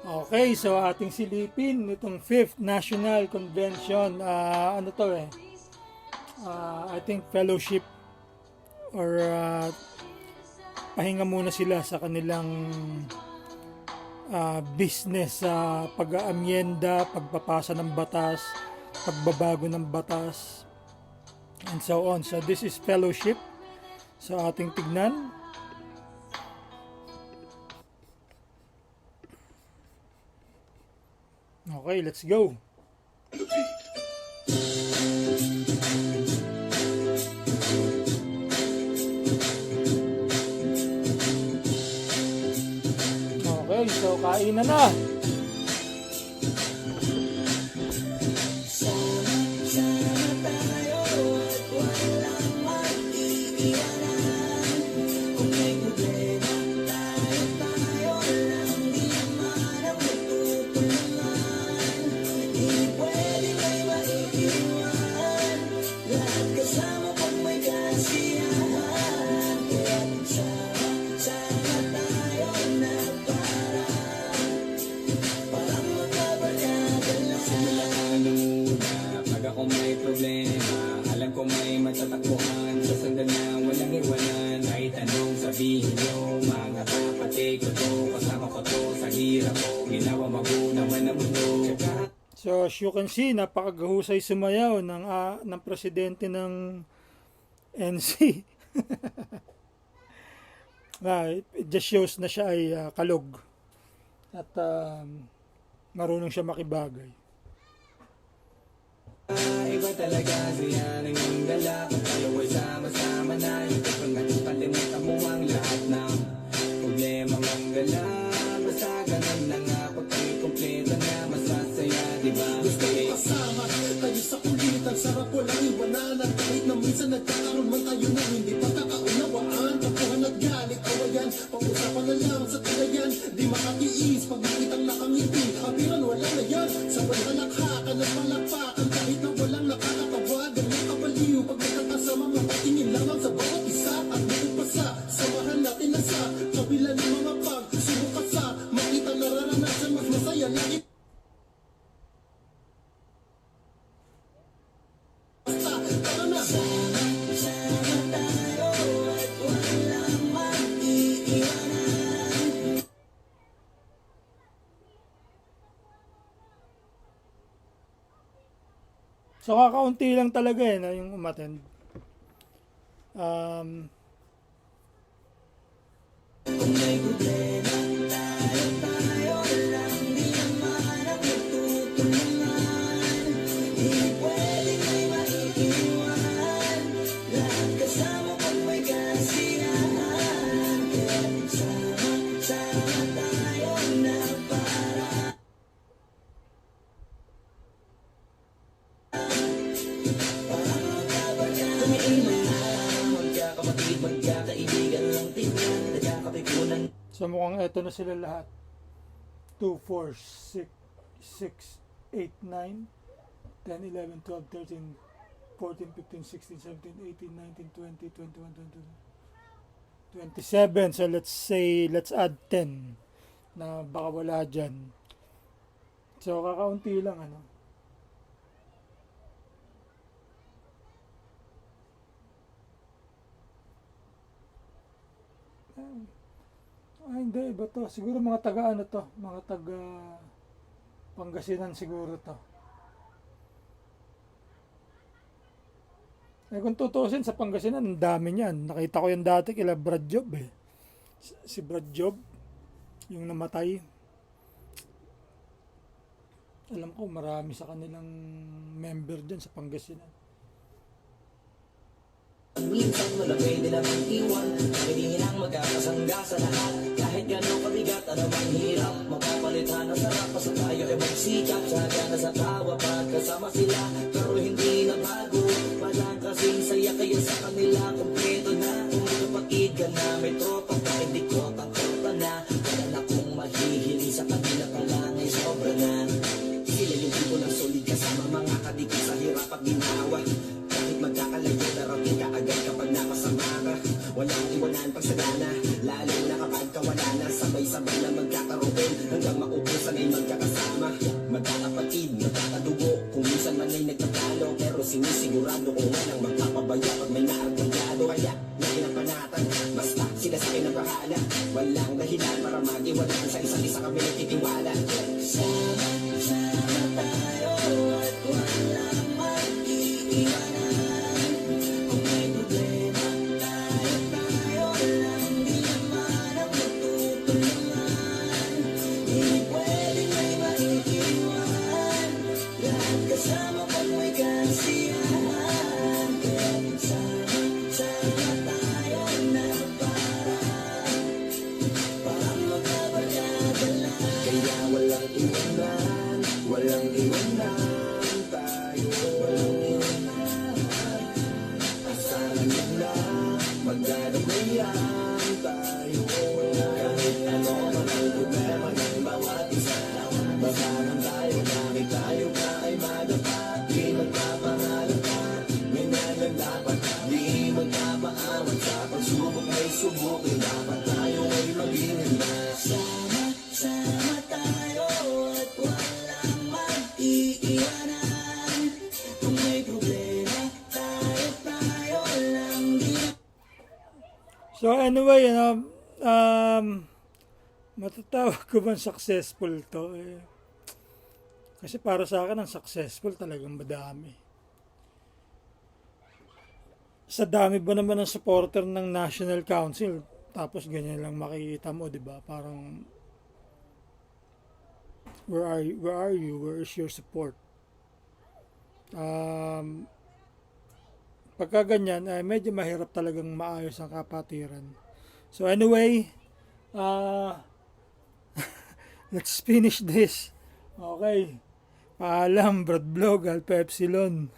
Okay, so ating silipin itong 5th National Convention. Ano to eh? I think fellowship or pahinga muna sila sa kanilang business sa pag-aamyenda, pagpapasa ng batas, pagbabago ng batas, and so on. So this is fellowship. So ating tignan. Okay, let's go. Okay, so kainan na. Kung may problema, alam ko may matatakbuhan. Sa sandal na walang iwanan, ay tanong sabihin nyo. Mga kapatid ko to, kasama ko to sa hirap ko. Ginawa magunaman ang mundo. So as you can see, napakagahusay sumayaw ng presidente ng NC. It just shows na siya ay kalog at marunong siya makibagay. Iba talaga siya ng iyong dala. Kung tayo ay sama-sama na, hindi ko nga kalimutan mo ang lahat ng problema mong dala. Basta ganun na nga, pag kayo kompleto na, mas masaya, diba? Gusto ko kasama tayo sa kulitan, sarap walang iwanan. Kahit na minsan nagkakaroon man tayo na hindi pagkakaunawaan. Tapuhan at galit, awayan, pag-usapan na lang sa tagayan. Di makatiis, pag makitang nakangiti, apiran wala na yan. Sabay halakhakan at palakpakan, kahit na walang nakakatawagan. May kabaliw, pag nagkakasama, mapatingin lamang sa bawat isa. At bukod pa sa samahan natin na sa kabila ng mga pagsubok at sa makita nararanasan, mas masaya lagi. So kakaunti lang talaga na yung umattend. So mukhang eto na sila lahat. 2, 4, 6, 6, 8, 9, 10, 11, 12, 13, 14, 15, 16, 17, 18, 19, 20, 21, 22, 27. So let's add 10 na baka wala dyan. So kakaunti lang ano. Hindi, iba to. Siguro mga taga ano to, mga taga Pangasinan siguro to. Kung tutusin sa Pangasinan, ang dami niyan. Nakita ko yan dati kila Brad Job eh. Si Brad Job, yung namatay. Alam ko marami sa kanilang member dyan sa Pangasinan. Minsan malagay din ang iwan, hindi nang magkakasangga sa lahat. Kahit gano'ng kabigat, ano mang hirap, mapapalitan ang sarap. Basta tayo ay magsikap, saga na sa tawa, pagkasama sila. Pero hindi na bago, walang kasing saya. Kaya sa kanila, kompleto na. Kung kapatid ka na, may tropa, kahit di ko tangkota na. Wala na kong mahihili sa kanila pa lang ay sobra na. Sila yung tipo ng solid kasama, mga kadikit sa hirap at ginawa. Kahit magkakalayo, darating ka agad kapag napasama ka. Walang iwanan pag sagana, lalo na kapag kawala na. Sabay-sabay na magkakaroon, hanggang maubusan ay magkakasama. Magkakapatid, magkakadugo, kung minsan man ay nagtatalo, pero sinisigurado ko nga nang magpapabaya pag may naargulyado. Kaya, naginapanatan, basta sila sa akin ang bahala. Walang dahilan para mag-iwanan, sa isa't isa kami nagtitiwala. Sama tayo at walang mag-iiwanan. Kung may problema, tayo lang, di naman ang magtutulungan. Hindi pwedeng may maiiwan, lahat kasama pag may kasiyahan. Kaya sama tayo na para magkabarkada lang. Kaya walang iwanan, walang iwanan tayo. Walang iwanan, asahan nila, magdadamayan tayo. Kahit ano man ang problema ng bawat isa, basahan tayo, bakit tayo ka ay madapa. Di magpapangalapa, ganyan lang dapat. Di magpapaawat sa pagsubok ay subukin. Dapat tayo ay maging handa. Sama tayo at walang mag-iiwanan. Kung may problema, tayo lang, di So anyway, matatawag ko bang successful to? Kasi para sa akin, ang successful talagang madami. Sa dami ba naman ng supporter ng National Council, tapos ganyan lang makikita mo, di ba? Parang, where are you? Where is your support? Pagka ganyan, medyo mahirap talagang maayos ang kapatiran. So anyway, let's finish this. Okay. Paalam, Brad Blog, Alpha Epsilon.